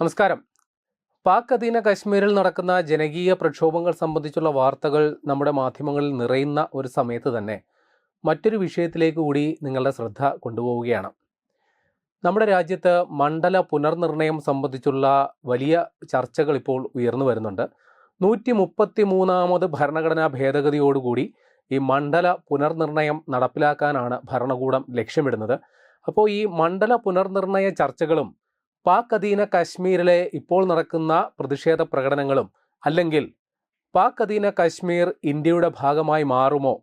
നമസ്കാരം. പാക് അധീന കശ്മീരിൽ നടക്കുന്ന ജനകീയ പ്രക്ഷോഭങ്ങൾ സംബന്ധിച്ചുള്ള വാർത്തകൾ നമ്മുടെ മാധ്യമങ്ങളിൽ നിറയുന്ന ഒരു സമയത്ത് തന്നെ മറ്റൊരു വിഷയത്തിലേക്ക് കൂടി നിങ്ങളുടെ ശ്രദ്ധ കൊണ്ടുപോവുകയാണ്. നമ്മുടെ രാജ്യത്ത് മണ്ഡല പുനർനിർണയം സംബന്ധിച്ചുള്ള വലിയ ചർച്ചകൾ ഇപ്പോൾ ഉയർന്നു വരുന്നുണ്ട്. 133ാമത് ഭരണഘടനാ ഭേദഗതിയോടുകൂടി ഈ മണ്ഡല പുനർനിർണയം നടപ്പിലാക്കാനാണ് ഭരണകൂടം ലക്ഷ്യമിടുന്നത്. അപ്പോൾ ഈ മണ്ഡല പുനർനിർണയ ചർച്ചകളും പാക് അധീന കശ്മീരിലെ ഇപ്പോൾ നടക്കുന്ന പ്രതിഷേധ പ്രകടനങ്ങളും, അല്ലെങ്കിൽ പാക് അധീന കശ്മീർ ഇന്ത്യയുടെ ഭാഗമായി മാറുമോ,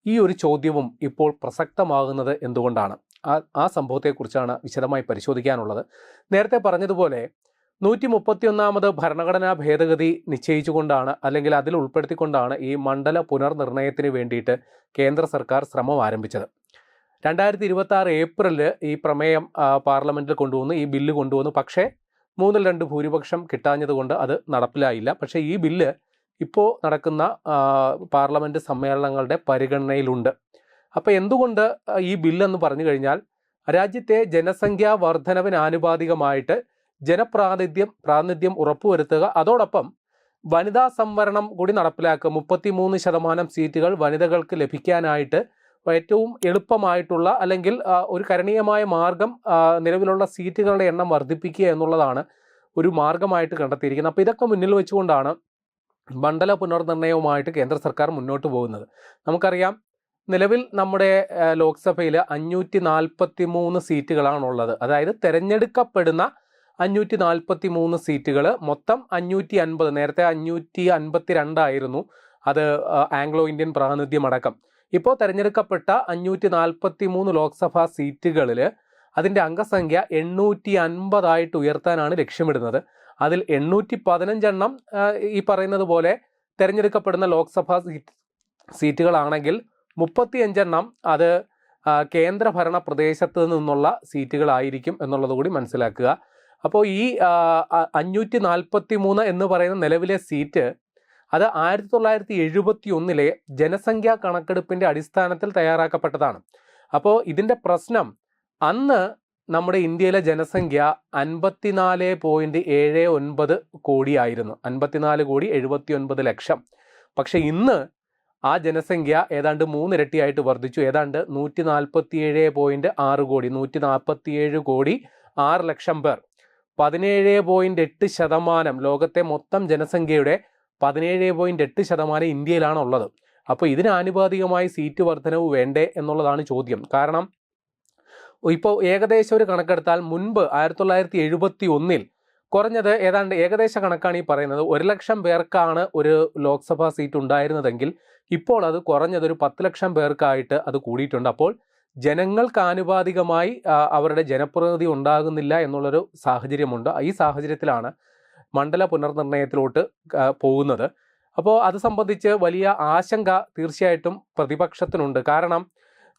ഈ ഒരു ചോദ്യവും ഇപ്പോൾ പ്രസക്തമാകുന്നത് എന്തുകൊണ്ടാണ്? ആ സംഭവത്തെക്കുറിച്ചാണ് വിശദമായി പരിശോധിക്കാനുള്ളത്. നേരത്തെ പറഞ്ഞതുപോലെ 131ാമത് ഭരണഘടനാ ഭേദഗതി നിശ്ചയിച്ചുകൊണ്ടാണ്, അല്ലെങ്കിൽ അതിൽ ഉൾപ്പെടുത്തിക്കൊണ്ടാണ് ഈ മണ്ഡല പുനർനിർണയത്തിന് വേണ്ടിയിട്ട് കേന്ദ്ര സർക്കാർ ശ്രമം ആരംഭിച്ചത്. 2026 ഏപ്രിലിൽ ഈ പ്രമേയം പാർലമെൻറ്റിൽ കൊണ്ടുവന്നു, ഈ ബില്ല് കൊണ്ടുവന്നു. പക്ഷേ 3/2 ഭൂരിപക്ഷം കിട്ടാഞ്ഞതുകൊണ്ട് അത് നടപ്പിലായില്ല. പക്ഷേ ഈ ബില്ല് ഇപ്പോൾ നടക്കുന്ന പാർലമെൻറ്റ് സമ്മേളനങ്ങളുടെ പരിഗണനയിലുണ്ട്. അപ്പോൾ എന്തുകൊണ്ട് ഈ ബില്ലെന്ന് പറഞ്ഞു കഴിഞ്ഞാൽ, രാജ്യത്തെ ജനസംഖ്യാ വർധനവിന് ആനുപാതികമായിട്ട് പ്രാതിനിധ്യം ഉറപ്പുവരുത്തുക, അതോടൊപ്പം വനിതാ സംവരണം കൂടി നടപ്പിലാക്കുക. 33% സീറ്റുകൾ വനിതകൾക്ക് ലഭിക്കാനായിട്ട് ഏറ്റവും എളുപ്പമായിട്ടുള്ള, അല്ലെങ്കിൽ ഒരു കരണീയമായ മാർഗം നിലവിലുള്ള സീറ്റുകളുടെ എണ്ണം വർദ്ധിപ്പിക്കുക എന്നുള്ളതാണ് ഒരു മാർഗമായിട്ട് കണ്ടെത്തിയിരിക്കുന്നത്. അപ്പോൾ ഇതൊക്കെ മുന്നിൽ വെച്ചുകൊണ്ടാണ് മണ്ഡല പുനർനിർണയവുമായിട്ട് കേന്ദ്ര സർക്കാർ മുന്നോട്ട് പോകുന്നത്. നമുക്കറിയാം, നിലവിൽ നമ്മുടെ ലോക്സഭയിൽ 543 സീറ്റുകളാണുള്ളത്. അതായത് തിരഞ്ഞെടുക്കപ്പെടുന്ന 543 സീറ്റുകൾ, മൊത്തം 550. നേരത്തെ 552 ആയിരുന്നു, അത് ആംഗ്ലോ ഇന്ത്യൻ പ്രാതിനിധ്യം അടക്കം. ഇപ്പോൾ തിരഞ്ഞെടുക്കപ്പെട്ട 543 ലോക്സഭാ സീറ്റുകളിൽ അതിൻ്റെ അംഗസംഖ്യ 850 ഉയർത്താനാണ് ലക്ഷ്യമിടുന്നത്. അതിൽ 815 ഈ പറയുന്നത് പോലെ തിരഞ്ഞെടുക്കപ്പെടുന്ന ലോക്സഭാ സീറ്റുകളാണെങ്കിൽ 35 അത് കേന്ദ്രഭരണ പ്രദേശത്ത് നിന്നുള്ള സീറ്റുകളായിരിക്കും എന്നുള്ളത് കൂടി മനസ്സിലാക്കുക. അപ്പോൾ ഈ 543 എന്ന് പറയുന്ന നിലവിലെ സീറ്റ്, അത് 1971 ജനസംഖ്യാ കണക്കെടുപ്പിൻ്റെ അടിസ്ഥാനത്തിൽ തയ്യാറാക്കപ്പെട്ടതാണ്. അപ്പോൾ ഇതിൻ്റെ പ്രശ്നം, അന്ന് നമ്മുടെ ഇന്ത്യയിലെ ജനസംഖ്യ 54.79 കോടിയായിരുന്നു, 54,79,00,000. പക്ഷെ ഇന്ന് ആ ജനസംഖ്യ ഏതാണ്ട് 3 ഇരട്ടിയായിട്ട് വർദ്ധിച്ചു. ഏതാണ്ട് 147.6 കോടി, 147,06,00,000 പേർ. 17.8%, ലോകത്തെ മൊത്തം ജനസംഖ്യയുടെ 17.8% ഇന്ത്യയിലാണ് ഉള്ളത്. അപ്പോൾ ഇതിന് ആനുപാതികമായി സീറ്റ് വർധനവ് വേണ്ടേ എന്നുള്ളതാണ് ചോദ്യം. കാരണം ഇപ്പോൾ ഏകദേശം ഒരു കണക്കെടുത്താൽ, മുൻപ് 1971 കുറഞ്ഞത് ഏതാണ്ട് ഏകദേശ കണക്കാണ് ഈ പറയുന്നത്, 1,00,000 പേർക്കാണ് ഒരു ലോക്സഭാ സീറ്റ് ഉണ്ടായിരുന്നതെങ്കിൽ ഇപ്പോൾ അത് കുറഞ്ഞത് ഒരു 10,00,000 പേർക്കായിട്ട് അത് കൂടിയിട്ടുണ്ട്. അപ്പോൾ ജനങ്ങൾക്ക് ആനുപാതികമായി അവരുടെ ജനപ്രതിനിധി ഉണ്ടാകുന്നില്ല എന്നുള്ളൊരു സാഹചര്യമുണ്ട്. ഈ സാഹചര്യത്തിലാണ് മണ്ഡല പുനർനിർണയത്തിലോട്ട് പോകുന്നത്. അപ്പോൾ അത് സംബന്ധിച്ച് വലിയ ആശങ്ക തീർച്ചയായിട്ടും പ്രതിപക്ഷത്തിനുണ്ട്. കാരണം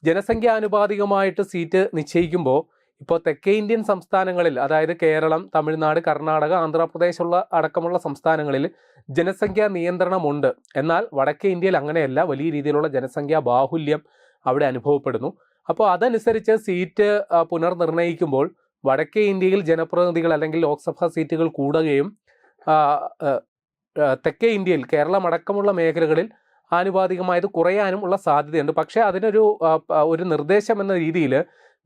ജനസംഖ്യാനുപാതികമായിട്ട് സീറ്റ് നിശ്ചയിക്കുമ്പോൾ ഇപ്പോൾ തെക്കേ ഇന്ത്യൻ സംസ്ഥാനങ്ങളിൽ, അതായത് കേരളം, തമിഴ്നാട്, കർണാടക, ആന്ധ്രാപ്രദേശ് അടക്കമുള്ള സംസ്ഥാനങ്ങളിൽ ജനസംഖ്യാ നിയന്ത്രണമുണ്ട്. എന്നാൽ വടക്കേ ഇന്ത്യയിൽ അങ്ങനെയല്ല, വലിയ രീതിയിലുള്ള ജനസംഖ്യാ ബാഹുല്യം അവിടെ അനുഭവപ്പെടുന്നു. അപ്പോൾ അതനുസരിച്ച് സീറ്റ് പുനർനിർണയിക്കുമ്പോൾ വടക്കേ ഇന്ത്യയിൽ ജനപ്രതിനിധികൾ അല്ലെങ്കിൽ ലോക്സഭാ സീറ്റുകൾ കൂടുകയും തെക്കേ ഇന്ത്യയിൽ കേരളം അടക്കമുള്ള മേഖലകളിൽ ആനുപാതികമായത് കുറയാനും ഉള്ള സാധ്യതയുണ്ട്. പക്ഷേ ഒരു നിർദ്ദേശം എന്ന രീതിയിൽ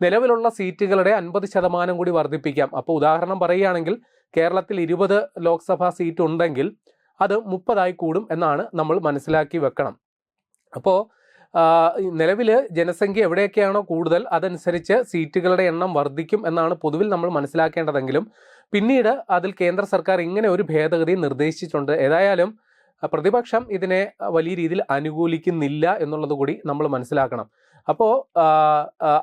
നിലവിലുള്ള സീറ്റുകളുടെ 50% കൂടി വർദ്ധിപ്പിക്കാം. അപ്പോൾ ഉദാഹരണം പറയുകയാണെങ്കിൽ, കേരളത്തിൽ 20 ലോക്സഭാ സീറ്റ് ഉണ്ടെങ്കിൽ അത് 30 കൂടും എന്നാണ് നമ്മൾ മനസ്സിലാക്കി വെക്കണം. അപ്പോൾ നിലവിൽ ജനസംഖ്യ എവിടെയൊക്കെയാണോ കൂടുതൽ അതനുസരിച്ച് സീറ്റുകളുടെ എണ്ണം വർദ്ധിക്കും എന്നാണ് പൊതുവിൽ നമ്മൾ മനസ്സിലാക്കേണ്ടതെങ്കിലും പിന്നീട് അതിൽ കേന്ദ്ര സർക്കാർ ഇങ്ങനെ ഒരു ഭേദഗതി നിർദ്ദേശിച്ചിട്ടുണ്ട്. ഏതായാലും പ്രതിപക്ഷം ഇതിനെ വലിയ രീതിയിൽ അനുകൂലിക്കുന്നില്ല എന്നുള്ളത് കൂടി നമ്മൾ മനസ്സിലാക്കണം. അപ്പോൾ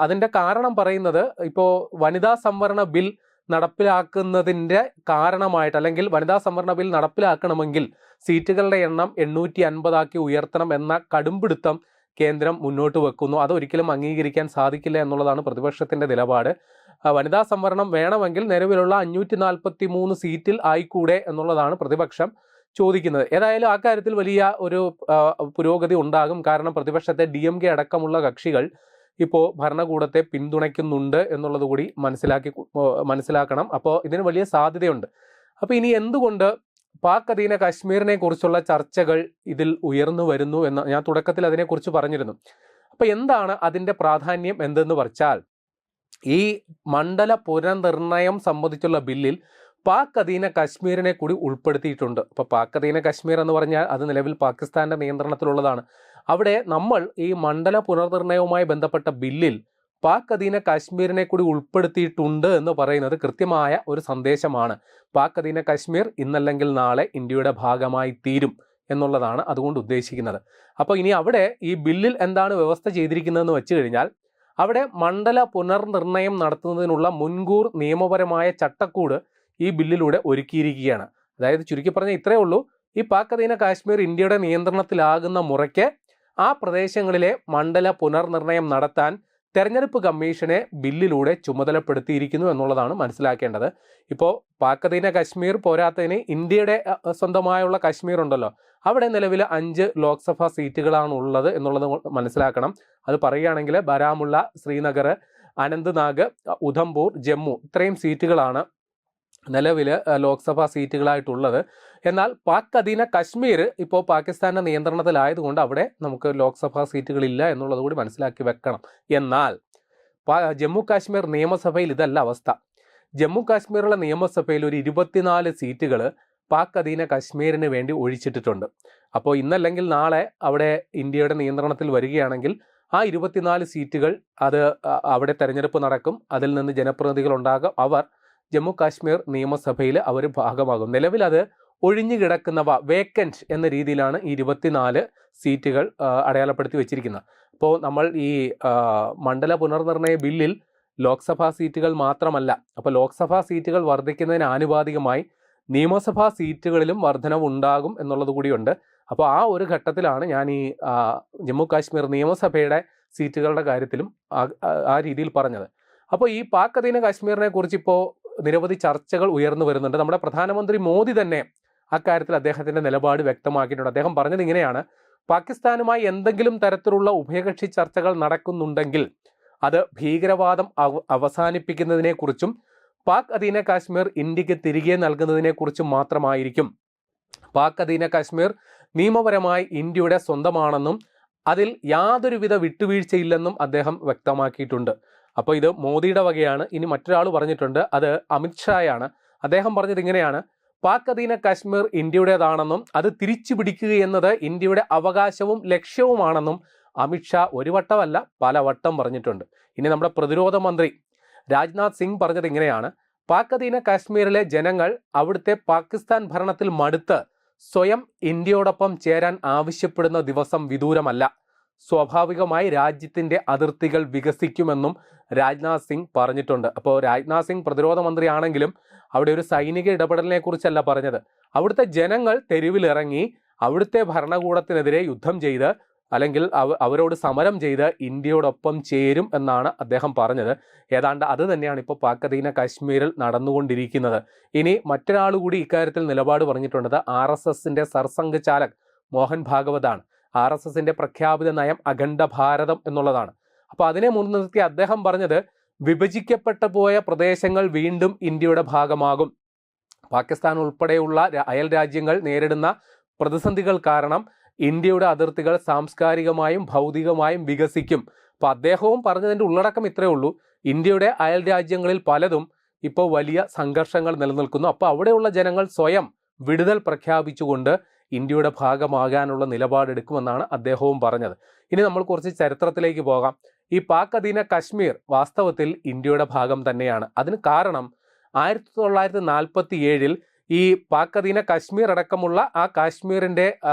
അതിൻ്റെ കാരണം പറയുന്നത്, ഇപ്പോൾ വനിതാ സംവരണ ബിൽ നടപ്പിലാക്കുന്നതിൻ്റെ കാരണമായിട്ട്, അല്ലെങ്കിൽ വനിതാ സംവരണ ബിൽ നടപ്പിലാക്കണമെങ്കിൽ സീറ്റുകളുടെ എണ്ണം 850 ഉയർത്തണം എന്ന കടുംപിടുത്തം കേന്ദ്രം മുന്നോട്ട് വെക്കുന്നു. അതൊരിക്കലും അംഗീകരിക്കാൻ സാധിക്കില്ല എന്നുള്ളതാണ് പ്രതിപക്ഷത്തിൻ്റെ നിലപാട്. വനിതാ സംവരണം വേണമെങ്കിൽ നിലവിലുള്ള 543 സീറ്റിൽ ആയിക്കൂടെ എന്നുള്ളതാണ് പ്രതിപക്ഷം ചോദിക്കുന്നത്. ഏതായാലും ആ കാര്യത്തിൽ വലിയ ഒരു പുരോഗതി ഉണ്ടാകും. കാരണം പ്രതിപക്ഷത്തെ DMK അടക്കമുള്ള കക്ഷികൾ ഇപ്പോൾ ഭരണകൂടത്തെ പിന്തുണയ്ക്കുന്നുണ്ട് എന്നുള്ളത് കൂടി മനസ്സിലാക്കണം. അപ്പോൾ ഇതിന് വലിയ സാധ്യതയുണ്ട്. അപ്പോൾ ഇനി എന്തുകൊണ്ട് പാക് അധീന കാശ്മീരിനെ കുറിച്ചുള്ള ചർച്ചകൾ ഇതിൽ ഉയർന്നു വരുന്നു എന്ന് ഞാൻ തുടക്കത്തിൽ അതിനെക്കുറിച്ച് പറഞ്ഞിരുന്നു. അപ്പോൾ എന്താണ് അതിൻ്റെ പ്രാധാന്യം എന്തെന്ന് വെച്ചാൽ, ഈ മണ്ഡല പുനർനിർണയം സംബന്ധിച്ചുള്ള ബില്ലിൽ പാക് അധീന കാശ്മീരിനെ കൂടി ഉൾപ്പെടുത്തിയിട്ടുണ്ട്. അപ്പോൾ പാക് അധീന കാശ്മീർ എന്ന് പറഞ്ഞാൽ അത് നിലവിൽ പാകിസ്ഥാന്റെ നിയന്ത്രണത്തിലുള്ളതാണ്. അവിടെ നമ്മൾ ഈ മണ്ഡല പുനർനിർണയവുമായി ബന്ധപ്പെട്ട ബില്ലിൽ പാക് അധീന കാശ്മീരിനെ കൂടി ഉൾപ്പെടുത്തിയിട്ടുണ്ട് എന്ന് പറയുന്നത് കൃത്യമായ ഒരു സന്ദേശമാണ്. പാക് അധീന കാശ്മീർ ഇന്നല്ലെങ്കിൽ നാളെ ഇന്ത്യയുടെ ഭാഗമായി തീരും എന്നുള്ളതാണ് അതുകൊണ്ട് ഉദ്ദേശിക്കുന്നത്. അപ്പോൾ ഇനി അവിടെ ഈ ബില്ലിൽ എന്താണ് വ്യവസ്ഥ ചെയ്തിരിക്കുന്നതെന്ന് വെച്ച് കഴിഞ്ഞാൽ, അവിടെ മണ്ഡല പുനർനിർണയം നടത്തുന്നതിനുള്ള മുൻകൂർ നിയമപരമായ ചട്ടക്കൂട് ഈ ബില്ലിലൂടെ ഒരുക്കിയിരിക്കുകയാണ്. അതായത് ചുരുക്കി പറഞ്ഞാൽ ഇത്രയേ ഉള്ളൂ, ഈ പാക് അധീന കാശ്മീർ ഇന്ത്യയുടെ നിയന്ത്രണത്തിലാകുന്ന മുറയ്ക്ക് ആ പ്രദേശങ്ങളിലെ മണ്ഡല പുനർനിർണയം നടത്താൻ തെരഞ്ഞെടുപ്പ് കമ്മീഷനെ ബില്ലിലൂടെ ചുമതലപ്പെടുത്തിയിരിക്കുന്നു എന്നുള്ളതാണ് മനസ്സിലാക്കേണ്ടത്. ഇപ്പോൾ പാക് അധീന കാശ്മീർ പോരാത്തതിന് ഇന്ത്യയുടെ സ്വന്തമായുള്ള കാശ്മീർ ഉണ്ടല്ലോ, അവിടെ നിലവിൽ 5 ലോക്സഭാ സീറ്റുകളാണ് ഉള്ളത് എന്നുള്ളത് മനസ്സിലാക്കണം. അത് പറയുകയാണെങ്കിൽ ബാരാമുള്ള, ശ്രീനഗർ, അനന്ത്നാഗ്, ഉധംപൂർ, ജമ്മു ഇത്രയും സീറ്റുകളാണ് നിലവിൽ ലോക്സഭാ സീറ്റുകളായിട്ടുള്ളത്. എന്നാൽ പാക് അധീന കാശ്മീർ ഇപ്പോൾ പാകിസ്ഥാന്റെ നിയന്ത്രണത്തിലായതുകൊണ്ട് അവിടെ നമുക്ക് ലോക്സഭാ സീറ്റുകളില്ല എന്നുള്ളത് കൂടി മനസ്സിലാക്കി വെക്കണം. എന്നാൽ ജമ്മു കാശ്മീർ നിയമസഭയിൽ ഇതല്ല അവസ്ഥ. ജമ്മു കാശ്മീരിലെ നിയമസഭയിൽ ഒരു 24 സീറ്റുകൾ പാക് അധീന കാശ്മീരിന് വേണ്ടി ഒഴിച്ചിട്ടിട്ടുണ്ട്. അപ്പോൾ ഇന്നല്ലെങ്കിൽ നാളെ അവിടെ ഇന്ത്യയുടെ നിയന്ത്രണത്തിൽ വരികയാണെങ്കിൽ ആ 24 സീറ്റുകൾ അത് അവിടെ തെരഞ്ഞെടുപ്പ് നടക്കും, അതിൽ നിന്ന് ജനപ്രതിനിധികൾ ഉണ്ടാകും, അവർ ജമ്മു കാശ്മീർ നിയമസഭയിൽ അവർ ഭാഗമാകും. നിലവിൽ അത് ഒഴിഞ്ഞു കിടക്കുന്നവ, വേക്കൻറ്റ് എന്ന രീതിയിലാണ് ഈ 24 സീറ്റുകൾ അടയാളപ്പെടുത്തി വെച്ചിരിക്കുന്നത്. അപ്പോൾ നമ്മൾ ഈ മണ്ഡല പുനർനിർണയ ബില്ലിൽ ലോക്സഭാ സീറ്റുകൾ മാത്രമല്ല, അപ്പോൾ ലോക്സഭാ സീറ്റുകൾ വർദ്ധിക്കുന്നതിന് ആനുപാതികമായി നിയമസഭാ സീറ്റുകളിലും വർധനവുണ്ടാകും എന്നുള്ളത് കൂടിയുണ്ട്. അപ്പോൾ ആ ഒരു ഘട്ടത്തിലാണ് ഞാൻ ഈ ജമ്മു കാശ്മീർ നിയമസഭയുടെ സീറ്റുകളുടെ കാര്യത്തിലും ആ രീതിയിൽ പറഞ്ഞത്. അപ്പോൾ ഈ പാക് അധീന കാശ്മീരിനെ കുറിച്ച് ഇപ്പോൾ നിരവധി ചർച്ചകൾ ഉയർന്നു വരുന്നുണ്ട്. നമ്മുടെ പ്രധാനമന്ത്രി മോദി തന്നെ അക്കാര്യത്തിൽ അദ്ദേഹത്തിന്റെ നിലപാട് വ്യക്തമാക്കിയിട്ടുണ്ട്. അദ്ദേഹം പറഞ്ഞത് ഇങ്ങനെയാണ്: പാകിസ്ഥാനുമായി എന്തെങ്കിലും തരത്തിലുള്ള ഉഭയകക്ഷി ചർച്ചകൾ നടക്കുന്നുണ്ടെങ്കിൽ അത് ഭീകരവാദം അവസാനിപ്പിക്കുന്നതിനെക്കുറിച്ചും പാക് അധീന കാശ്മീർ ഇന്ത്യക്ക് തിരികെ നൽകുന്നതിനെക്കുറിച്ചും മാത്രമായിരിക്കും. പാക് അധീന കാശ്മീർ നിയമപരമായി ഇന്ത്യയുടെ സ്വന്തമാണെന്നും അതിൽ യാതൊരുവിധ വിട്ടുവീഴ്ചയില്ലെന്നും അദ്ദേഹം വ്യക്തമാക്കിയിട്ടുണ്ട്. അപ്പോൾ ഇത് മോദിയുടെ വകയാണ്. ഇനി മറ്റൊരാൾ പറഞ്ഞിട്ടുണ്ട്, അത് അമിത്ഷായാണ്. അദ്ദേഹം പറഞ്ഞത് ഇങ്ങനെയാണ്: പാക് അധീന കാശ്മീർ ഇന്ത്യയുടേതാണെന്നും അത് തിരിച്ചു പിടിക്കുക എന്നത് ഇന്ത്യയുടെ അവകാശവും ലക്ഷ്യവുമാണെന്നും അമിത്ഷാ ഒരു വട്ടമല്ല പലവട്ടം പറഞ്ഞിട്ടുണ്ട്. ഇനി നമ്മുടെ പ്രതിരോധ മന്ത്രി രാജ്നാഥ് സിംഗ് പറഞ്ഞത് ഇങ്ങനെയാണ്: പാക് അധീന കാശ്മീരിലെ ജനങ്ങൾ അവിടുത്തെ പാകിസ്ഥാൻ ഭരണത്തിൽ മടുത്ത് സ്വയം ഇന്ത്യയോടൊപ്പം ചേരാൻ ആവശ്യപ്പെടുന്ന ദിവസം വിദൂരമല്ല. സ്വാഭാവികമായി രാജ്യത്തിന്റെ അതിർത്തികൾ വികസിക്കുമെന്നും രാജ്നാഥ് സിംഗ് പറഞ്ഞിട്ടുണ്ട്. അപ്പോൾ രാജ്നാഥ് സിംഗ് പ്രതിരോധ മന്ത്രിയാണെങ്കിലും അവിടെ ഒരു സൈനിക ഇടപെടലിനെ കുറിച്ചല്ല പറഞ്ഞത്. അവിടുത്തെ ജനങ്ങൾ തെരുവിലിറങ്ങി അവിടുത്തെ ഭരണകൂടത്തിനെതിരെ യുദ്ധം ചെയ്ത് അല്ലെങ്കിൽ അവരോട് സമരം ചെയ്ത് ഇന്ത്യയോടൊപ്പം ചേരും എന്നാണ് അദ്ദേഹം പറഞ്ഞത്. ഏതാണ്ട് അത് തന്നെയാണ് ഇപ്പോൾ പാക് അധീന കാശ്മീരിൽ നടന്നുകൊണ്ടിരിക്കുന്നത്. ഇനി മറ്റൊരാൾ കൂടി ഇക്കാര്യത്തിൽ നിലപാട് പറഞ്ഞിട്ടുള്ളത് RSSന്റെ സർസംഘ് ചാലക് മോഹൻ ഭാഗവതാണ്. RSSന്റെ പ്രഖ്യാപിത നയം അഖണ്ഡ ഭാരതം എന്നുള്ളതാണ്. അപ്പോൾ അതിനെ മുൻനിർത്തി അദ്ദേഹം പറഞ്ഞത്, വിഭജിക്കപ്പെട്ടു പോയ പ്രദേശങ്ങൾ വീണ്ടും ഇന്ത്യയുടെ ഭാഗമാകും. പാകിസ്ഥാൻ ഉൾപ്പെടെയുള്ള അയൽ രാജ്യങ്ങൾ നേരിടുന്ന പ്രതിസന്ധികൾ കാരണം ഇന്ത്യയുടെ അതിർത്തികൾ സാംസ്കാരികമായും ഭൗതികമായും വികസിക്കും. അപ്പോൾ അദ്ദേഹവും പറഞ്ഞതിൻ്റെ ഉള്ളടക്കം ഇത്രയേ ഉള്ളൂ: ഇന്ത്യയുടെ അയൽ രാജ്യങ്ങളിൽ പലതും ഇപ്പോൾ വലിയ സംഘർഷങ്ങൾ നിലനിൽക്കുന്നു. അപ്പോൾ അവിടെയുള്ള ജനങ്ങൾ സ്വയം വിടുതൽ പ്രഖ്യാപിച്ചുകൊണ്ട് ഇന്ത്യയുടെ ഭാഗമാകാനുള്ള നിലപാടെടുക്കുമെന്നാണ് അദ്ദേഹവും പറഞ്ഞത്. ഇനി നമ്മൾ കുറച്ച് ചരിത്രത്തിലേക്ക് പോകാം. ഈ പാക് അധീന കാശ്മീർ വാസ്തവത്തിൽ ഇന്ത്യയുടെ ഭാഗം തന്നെയാണ്. അതിന് കാരണം 1947 ഈ പാക് അധീന കാശ്മീർ അടക്കമുള്ള ആ കാശ്മീരിന്റെ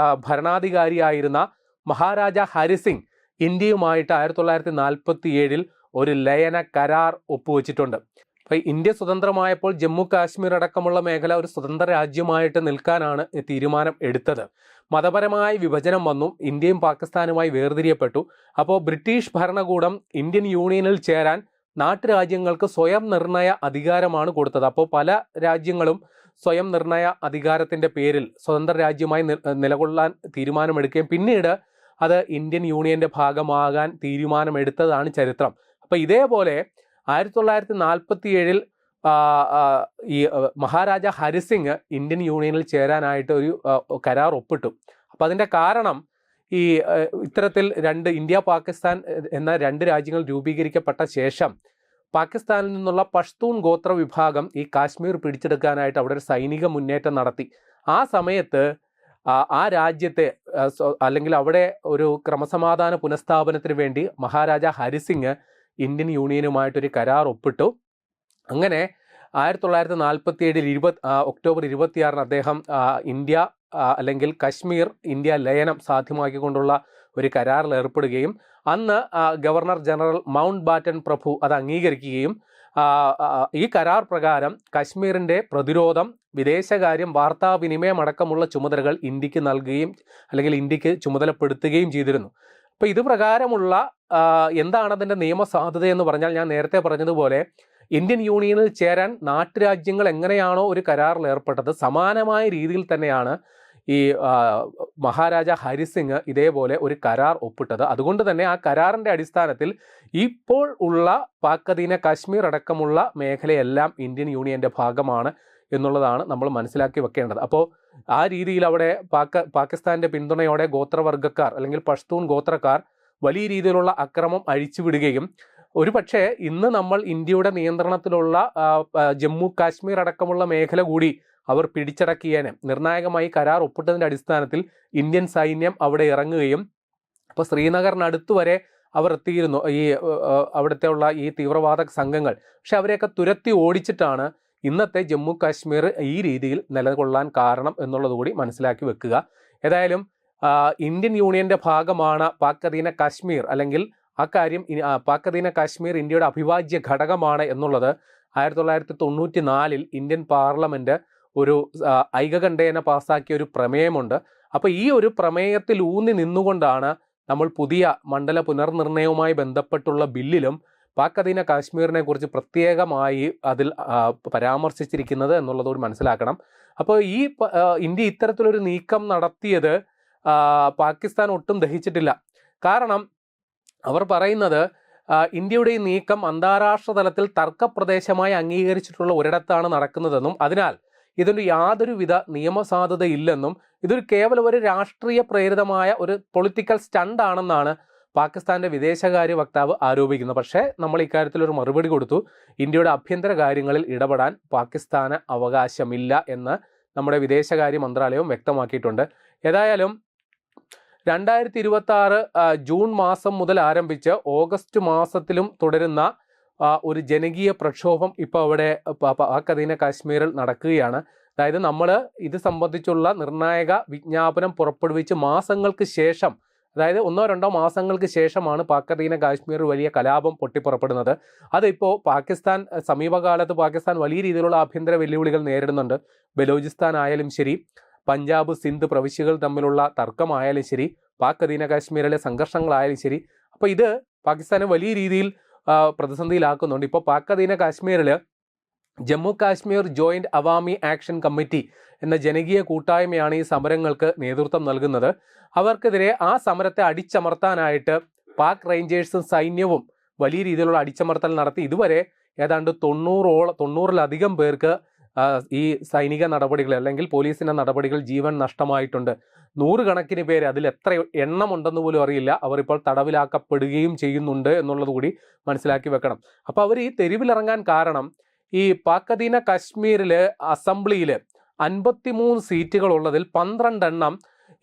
ഭരണാധികാരിയായിരുന്ന മഹാരാജ ഹരിസിംഗ് ഇന്ത്യയുമായിട്ട് 1947 ഒരു ലയന കരാർ ഒപ്പുവെച്ചിട്ടുണ്ട്. അപ്പോൾ ഇന്ത്യ സ്വതന്ത്രമായപ്പോൾ ജമ്മു കാശ്മീർ അടക്കമുള്ള മേഖല ഒരു സ്വതന്ത്ര രാജ്യമായിട്ട് നിൽക്കാനാണ് തീരുമാനം എടുത്തത്. മതപരമായ വിഭജനം വന്നു, ഇന്ത്യയും പാകിസ്ഥാനുമായി വേർതിരിയപ്പെട്ടു. അപ്പോൾ ബ്രിട്ടീഷ് ഭരണകൂടം ഇന്ത്യൻ യൂണിയനിൽ ചേരാൻ നാട്ടുരാജ്യങ്ങൾക്ക് സ്വയം നിർണയ അധികാരമാണ് കൊടുത്തത്. അപ്പോൾ പല രാജ്യങ്ങളും സ്വയം നിർണയ അധികാരത്തിന്റെ പേരിൽ സ്വതന്ത്ര രാജ്യമായി നിലകൊള്ളാൻ തീരുമാനമെടുക്കുകയും പിന്നീട് അത് ഇന്ത്യൻ യൂണിയൻ്റെ ഭാഗമാകാൻ തീരുമാനമെടുത്തതാണ് ചരിത്രം. അപ്പോൾ ഇതേപോലെ 1947 ഈ മഹാരാജ ഹരിസിംഗ് ഇന്ത്യൻ യൂണിയനിൽ ചേരാനായിട്ട് ഒരു കരാർ ഒപ്പിട്ടു. അപ്പോൾ അതിൻ്റെ കാരണം ഈ ഇത്തരത്തിൽ ഇന്ത്യ പാകിസ്ഥാൻ എന്ന രണ്ട് രാജ്യങ്ങൾ രൂപീകരിക്കപ്പെട്ട ശേഷം പാകിസ്ഥാനിൽ നിന്നുള്ള പഷ്തൂൺ ഗോത്ര വിഭാഗം ഈ കാശ്മീർ പിടിച്ചെടുക്കാനായിട്ട് അവിടെ ഒരു സൈനിക മുന്നേറ്റം നടത്തി. ആ സമയത്ത് ആ രാജ്യത്തെ അല്ലെങ്കിൽ അവിടെ ഒരു ക്രമസമാധാന പുനഃസ്ഥാപനത്തിന് വേണ്ടി മഹാരാജ ഹരിസിംഗ് ഇന്ത്യൻ യൂണിയനുമായിട്ടൊരു കരാർ ഒപ്പിട്ടു. അങ്ങനെ 1947 ഒക്ടോബർ 26 അദ്ദേഹം ഇന്ത്യ അല്ലെങ്കിൽ കശ്മീർ ഇന്ത്യ ലയനം സാധ്യമാക്കിക്കൊണ്ടുള്ള ഒരു കരാറിൽ ഏർപ്പെടുകയും അന്ന് ഗവർണർ ജനറൽ മൗണ്ട് ബാറ്റൻ പ്രഭു അത് അംഗീകരിക്കുകയും ഈ കരാർ പ്രകാരം കശ്മീരിൻ്റെ പ്രതിരോധം, വിദേശകാര്യം, വാർത്താവിനിമയം അടക്കമുള്ള ചുമതലകൾ ഇന്ത്യക്ക് നൽകുകയും അല്ലെങ്കിൽ ഇന്ത്യക്ക് ചുമതലപ്പെടുത്തുകയും ചെയ്തിരുന്നു. അപ്പോൾ ഇത് പ്രകാരമുള്ള എന്താണ് അതിൻ്റെ നിയമസാധുത എന്ന് പറഞ്ഞാൽ, ഞാൻ നേരത്തെ പറഞ്ഞതുപോലെ ഇന്ത്യൻ യൂണിയനിൽ ചേരാൻ നാട്ടുരാജ്യങ്ങൾ എങ്ങനെയാണോ ഒരു കരാറിൽ ഏർപ്പെട്ടത്, സമാനമായ രീതിയിൽ തന്നെയാണ് ഈ മഹാരാജ ഹരിസിംഗ് ഇതേപോലെ ഒരു കരാർ ഒപ്പിട്ടത്. അതുകൊണ്ട് തന്നെ ആ കരാറിൻ്റെ അടിസ്ഥാനത്തിൽ ഇപ്പോൾ ഉള്ള പാക് അധീന കാശ്മീർ അടക്കമുള്ള മേഖലയെല്ലാം ഇന്ത്യൻ യൂണിയൻ്റെ ഭാഗമാണ് എന്നുള്ളതാണ് നമ്മൾ മനസ്സിലാക്കി വെക്കേണ്ടത്. അപ്പോൾ ആ രീതിയിൽ അവിടെ പാകിസ്ഥാൻ്റെ പിന്തുണയോടെ ഗോത്രവർഗ്ഗക്കാർ അല്ലെങ്കിൽ പഷ്തൂൺ ഗോത്രക്കാർ വലിയ രീതിയിലുള്ള അക്രമം അഴിച്ചുവിടുകയും ഒരു പക്ഷേ ഇന്ന് നമ്മൾ ഇന്ത്യയുടെ നിയന്ത്രണത്തിലുള്ള ജമ്മു കാശ്മീർ അടക്കമുള്ള മേഖല കൂടി അവർ പിടിച്ചടക്കിയേനെ. നിർണായകമായി കരാർ ഒപ്പിട്ടതിൻ്റെ അടിസ്ഥാനത്തിൽ ഇന്ത്യൻ സൈന്യം അവിടെ ഇറങ്ങുകയും അപ്പോൾ ശ്രീനഗറിനടുത്ത് വരെ അവർ എത്തിയിരുന്നു ഈ അവിടുത്തെ ഉള്ള ഈ തീവ്രവാദ സംഘങ്ങൾ. പക്ഷെ അവരെയൊക്കെ തുരത്തി ഓടിച്ചിട്ടാണ് ഇന്നത്തെ ജമ്മു കാശ്മീർ ഈ രീതിയിൽ നിലകൊള്ളാൻ കാരണം എന്നുള്ളത് കൂടി മനസ്സിലാക്കി വെക്കുക. ഏതായാലും ഇന്ത്യൻ യൂണിയൻ്റെ ഭാഗമാണ് പാക് അധീന കാശ്മീർ, അല്ലെങ്കിൽ അക്കാര്യം പാക് അധീന കാശ്മീർ ഇന്ത്യയുടെ അവിഭാജ്യ ഘടകമാണ് എന്നുള്ളത് 1994 ഇന്ത്യൻ പാർലമെൻറ്റ് ഒരു ഐകകണ്ഠേന പാസ്സാക്കിയ ഒരു പ്രമേയമുണ്ട്. അപ്പോൾ ഈ ഒരു പ്രമേയത്തിൽ ഊന്നി നിന്നുകൊണ്ടാണ് നമ്മൾ പുതിയ മണ്ഡല പുനർനിർണയവുമായി ബന്ധപ്പെട്ടുള്ള ബില്ലിലും പാക് അധീന കാശ്മീരിനെ കുറിച്ച് പ്രത്യേകമായി അതിൽ പരാമർശിച്ചിരിക്കുന്നത് എന്നുള്ളതോട് മനസ്സിലാക്കണം. അപ്പോൾ ഈ ഇന്ത്യ ഇത്തരത്തിലൊരു നീക്കം നടത്തിയത് പാകിസ്ഥാൻ ഒട്ടും ദഹിച്ചിട്ടില്ല. കാരണം അവർ പറയുന്നത് ഇന്ത്യയുടെ ഈ നീക്കം അന്താരാഷ്ട്ര തലത്തിൽ തർക്കപ്രദേശമായി അംഗീകരിച്ചിട്ടുള്ള ഒരിടത്താണ് നടക്കുന്നതെന്നും അതിനാൽ ഇതിന് യാതൊരുവിധ നിയമസാധുതയില്ലെന്നും ഇതൊരു കേവലം ഒരു രാഷ്ട്രീയ പ്രേരിതമായ ഒരു പൊളിറ്റിക്കൽ സ്റ്റണ്ടാണെന്നാണ് പാകിസ്ഥാൻ്റെ വിദേശകാര്യ വക്താവ് ആരോപിക്കുന്നത്. പക്ഷേ നമ്മൾ ഇക്കാര്യത്തിൽ ഒരു മറുപടി കൊടുത്തു. ഇന്ത്യയുടെ ആഭ്യന്തര കാര്യങ്ങളിൽ ഇടപെടാൻ പാകിസ്ഥാന് അവകാശമില്ല എന്ന് നമ്മുടെ വിദേശകാര്യ മന്ത്രാലയവും വ്യക്തമാക്കിയിട്ടുണ്ട്. ഏതായാലും 2026 ജൂൺ മാസം മുതൽ ആരംഭിച്ച് ഓഗസ്റ്റ് മാസത്തിലും തുടരുന്ന ഒരു ജനകീയ പ്രക്ഷോഭം ഇപ്പോൾ അവിടെ പാക് അധീന കാശ്മീരിൽ നടക്കുകയാണ്. അതായത് നമ്മൾ ഇത് സംബന്ധിച്ചുള്ള നിർണായക വിജ്ഞാപനം പുറപ്പെടുവിച്ച് മാസങ്ങൾക്ക് ശേഷം, അതായത് 1-2 മാസങ്ങൾക്ക് ശേഷമാണ് പാക് അധീന കാശ്മീരിൽ വലിയ കലാപം പൊട്ടിപ്പുറപ്പെടുന്നത്. അതിപ്പോൾ സമീപകാലത്ത് പാകിസ്ഥാൻ വലിയ രീതിയിലുള്ള ആഭ്യന്തര വെല്ലുവിളികൾ നേരിടുന്നുണ്ട്. ബലൂചിസ്ഥാൻ ആയാലും ശരി, പഞ്ചാബ്, സിന്ധ് പ്രവിശ്യകൾ തമ്മിലുള്ള തർക്കമായാലും ശരി, പാക് അധീന കാശ്മീരിലെ സംഘർഷങ്ങളായാലും ശരി, അപ്പോൾ ഇത് പാകിസ്ഥാനെ വലിയ രീതിയിൽ പ്രതിസന്ധിയിലാക്കുന്നുണ്ട്. ഇപ്പോൾ പാക് അധീന കാശ്മീരിൽ Jammu Kashmir joint Awami action committee എന്ന ജനകീയ കൂട്ടായ്മയാണ് ഈ സമരങ്ങൾക്ക് നേതൃത്വം നൽകുന്നത്. അവർക്കെതിരെ ആ സമരത്തെ അടിച്ചമർത്താനായിട്ട് പാക് റേഞ്ചേഴ്സും സൈന്യവും വലിയ രീതിയിലുള്ള അടിച്ചമർത്തൽ നടത്തി. ഇതുവരെ ഏതാണ്ട് 90-ലധികം പേർക്ക് ഈ സൈനിക നടപടികൾ അല്ലെങ്കിൽ പോലീസിൻ്റെ നടപടികൾ ജീവൻ നഷ്ടമായിട്ടുണ്ട്. 100 കണക്കിന് പേര്, അതിൽ എത്ര എണ്ണം ഉണ്ടെന്ന് പോലും അറിയില്ല, അവർ ഇപ്പോൾ തടവിലാക്കപ്പെടുകയും ചെയ്യുന്നുണ്ട് എന്നുള്ളത് കൂടി മനസ്സിലാക്കി വെക്കണം. അപ്പോൾ അവർ ഈ തെരുവിലിറങ്ങാൻ കാരണം ഈ പാക് അധീന കാശ്മീരിൽ അസംബ്ലിയിൽ 53 സീറ്റുകൾ ഉള്ളതിൽ 12 എണ്ണം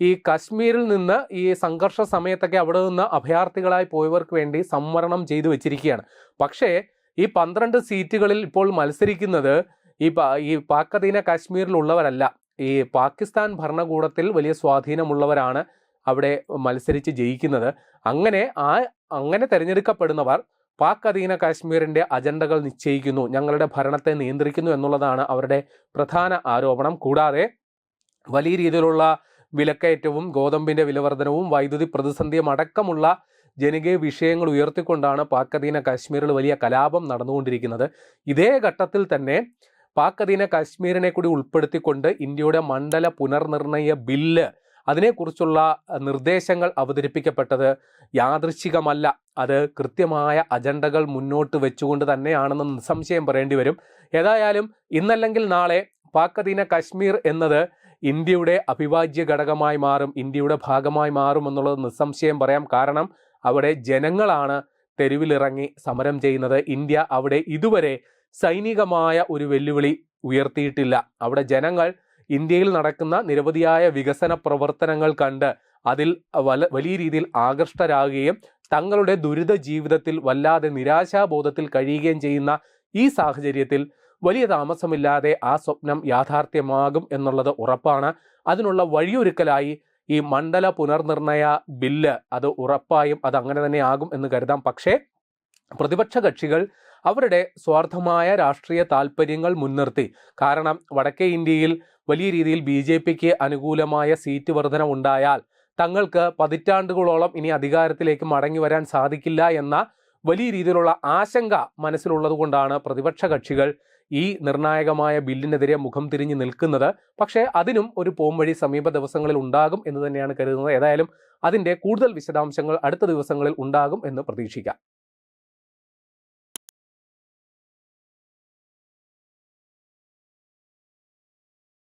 ഈ കാശ്മീരിൽ നിന്ന് ഈ സംഘർഷ സമയത്തൊക്കെ അവിടെ നിന്ന് അഭയാർത്ഥികളായി പോയവർക്ക് വേണ്ടി സംവരണം ചെയ്തു വെച്ചിരിക്കുകയാണ്. പക്ഷേ ഈ 12 സീറ്റുകളിൽ ഇപ്പോൾ മത്സരിക്കുന്നത് ഈ പാക് അധീന കാശ്മീരിലുള്ളവരല്ല, ഈ പാകിസ്ഥാൻ ഭരണകൂടത്തിൽ വലിയ സ്വാധീനമുള്ളവരാണ് അവിടെ മത്സരിച്ച് ജയിക്കുന്നത്. അങ്ങനെ തിരഞ്ഞെടുക്കപ്പെടുന്നവർ പാക് അധീന കാശ്മീരിൻ്റെ അജണ്ടകൾ നിശ്ചയിക്കുന്നു, ഞങ്ങളുടെ ഭരണത്തെ നിയന്ത്രിക്കുന്നു എന്നുള്ളതാണ് അവരുടെ പ്രധാന ആരോപണം. കൂടാതെ വലിയ രീതിയിലുള്ള വിലക്കയറ്റവും ഗോതമ്പിൻ്റെ വിലവർധനവും വൈദ്യുതി പ്രതിസന്ധിയും അടക്കമുള്ള ജനകീയ വിഷയങ്ങൾ ഉയർത്തിക്കൊണ്ടാണ് പാക് അധീന കാശ്മീരിൽ വലിയ കലാപം നടന്നുകൊണ്ടിരിക്കുന്നത്. ഇതേ ഘട്ടത്തിൽ തന്നെ പാക് അധീന കാശ്മീരിനെ കൂടി ഉൾപ്പെടുത്തിക്കൊണ്ട് ഇന്ത്യയുടെ മണ്ഡല പുനർനിർണയ ബില്ല് അതിനെക്കുറിച്ചുള്ള നിർദ്ദേശങ്ങൾ അവതരിപ്പിക്കപ്പെട്ടത് യാദൃശ്ചികമല്ല. അത് കൃത്യമായ അജണ്ടകൾ മുന്നോട്ട് വെച്ചുകൊണ്ട് തന്നെയാണെന്ന് നിസ്സംശയം പറയേണ്ടി വരും. ഏതായാലും ഇന്നല്ലെങ്കിൽ നാളെ പാക് അധീന കശ്മീർ എന്നത് ഇന്ത്യയുടെ അവിഭാജ്യ ഘടകമായി മാറും, ഇന്ത്യയുടെ ഭാഗമായി മാറും എന്നുള്ളത് നിസ്സംശയം പറയാം. കാരണം അവിടെ ജനങ്ങളാണ് തെരുവിലിറങ്ങി സമരം ചെയ്യുന്നത്. ഇന്ത്യ അവിടെ ഇതുവരെ സൈനികമായ ഒരു വെല്ലുവിളി ഉയർത്തിയിട്ടില്ല. അവിടെ ജനങ്ങൾ ഇന്ത്യയിൽ നടക്കുന്ന നിരവധിയായ വികസന പ്രവർത്തനങ്ങൾ കണ്ട് അതിൽ വലിയ രീതിയിൽ ആകൃഷ്ടരാകുകയും തങ്ങളുടെ ദുരിത ജീവിതത്തിൽ വല്ലാതെ നിരാശാബോധത്തിൽ കഴിയുകയും ചെയ്യുന്ന ഈ സാഹചര്യത്തിൽ വലിയ താമസമില്ലാതെ ആ സ്വപ്നം യാഥാർത്ഥ്യമാകും എന്നുള്ളത് ഉറപ്പാണ്. അതിനുള്ള വഴിയൊരുക്കലായി ഈ മണ്ഡല പുനർനിർണയ ബില്ല് അത് ഉറപ്പായും അത് അങ്ങനെ തന്നെ ആകും എന്ന് കരുതാം. പക്ഷേ പ്രതിപക്ഷ കക്ഷികൾ അവരുടെ സ്വാർത്ഥമായ രാഷ്ട്രീയ താല്പര്യങ്ങൾ മുൻനിർത്തി, കാരണം വടക്കേ ഇന്ത്യയിൽ വലിയ രീതിയിൽ BJPക്ക് അനുകൂലമായ സീറ്റ് വർധന ഉണ്ടായാൽ തങ്ങൾക്ക് പതിറ്റാണ്ടുകളോളം ഇനി അധികാരത്തിലേക്ക് മടങ്ങി വരാൻ സാധിക്കില്ല എന്ന വലിയ രീതിയിലുള്ള ആശങ്ക മനസ്സിലുള്ളത് കൊണ്ടാണ് പ്രതിപക്ഷ കക്ഷികൾ ഈ നിർണായകമായ ബില്ലിനെതിരെ മുഖം തിരിഞ്ഞ് നിൽക്കുന്നത്. പക്ഷേ അതിനും ഒരു പോംവഴി സമീപ ദിവസങ്ങളിൽ ഉണ്ടാകും എന്ന് തന്നെയാണ് കരുതുന്നത്. ഏതായാലും അതിൻ്റെ കൂടുതൽ വിശദാംശങ്ങൾ അടുത്ത ദിവസങ്ങളിൽ ഉണ്ടാകും എന്ന് പ്രതീക്ഷിക്കാം.